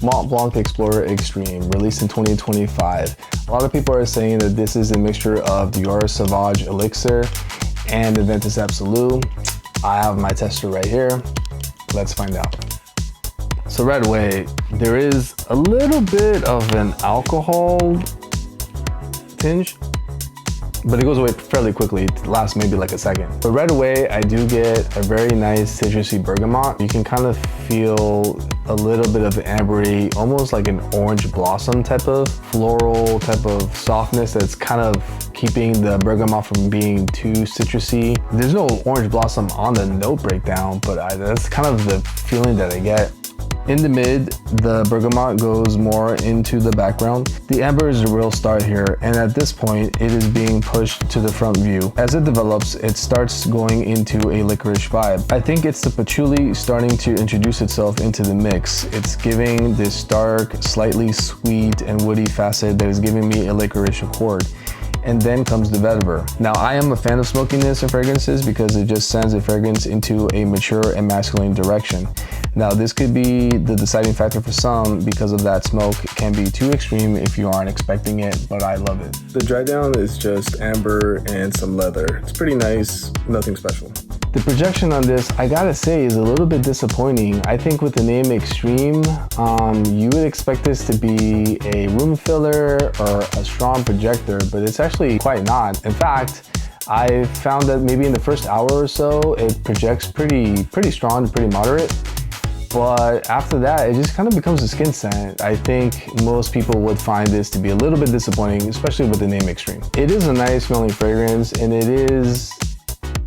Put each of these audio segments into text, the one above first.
Montblanc Explorer Extreme, released in 2025. A lot of people are saying that this is a mixture of Dior Sauvage Elixir and Aventus Absolute. I have my tester right here. Let's find out. So right away, there is a little bit of an alcohol tinge, but it goes away fairly quickly. It lasts maybe like a second. But right away, I do get a very nice citrusy bergamot. You can kind of feel a little bit of ambery, almost like an orange blossom type of floral type of softness that's kind of keeping the bergamot from being too citrusy. There's no orange blossom on the note breakdown, but that's kind of the feeling that I get. In the mid, the bergamot goes more into the background. The amber is the real start here, and at this point, it is being pushed to the front view. As it develops, it starts going into a licorice vibe. I think it's the patchouli starting to introduce itself into the mix. It's giving this dark, slightly sweet and woody facet that is giving me a licorice accord. And then comes the vetiver. Now, I am a fan of smokiness in fragrances because it just sends a fragrance into a mature and masculine direction. Now, this could be the deciding factor for some because of that smoke. It can be too extreme if you aren't expecting it, but I love it. The dry down is just amber and some leather. It's pretty nice, nothing special. The projection on this, I gotta say, is a little bit disappointing. I think with the name Extreme, you would expect this to be a room filler or a strong projector, but it's actually quite not. In fact, I found that maybe in the first hour or so, it projects pretty strong, pretty moderate. But after that, it just kind of becomes a skin scent. I think most people would find this to be a little bit disappointing, especially with the name Extreme. It is a nice smelling fragrance, and it is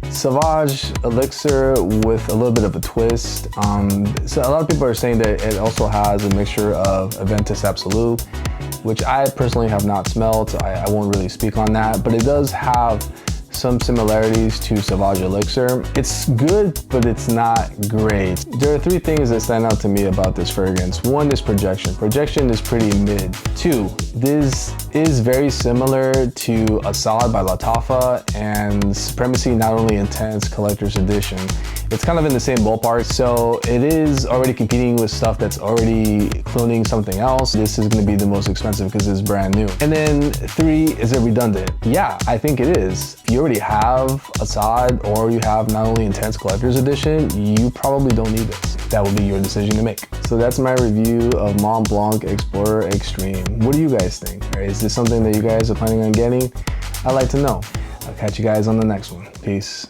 Sauvage Elixir with a little bit of a twist. So a lot of people are saying that it also has a mixture of Aventus Absolute, which I personally have not smelled, so I won't really speak on that, but it does have some similarities to Sauvage Elixir. It's good, but it's not great. There are three things that stand out to me about this fragrance. One is projection. Projection is pretty mid. Two, this is very similar to Assad by Lattafa and Supremacy Not Only Intense Collector's Edition. It's kind of in the same ballpark, so it is already competing with stuff that's already cloning something else. This is going to be the most expensive because it's brand new. And then three, is it redundant? Yeah, I think it is. If you already have Assad or you have Not Only Intense Collector's Edition, you probably don't need this. That will be your decision to make. So that's my review of Montblanc Explorer Extreme. What do you guys think? Is this something that you guys are planning on getting? I'd like to know. I'll catch you guys on the next one. Peace.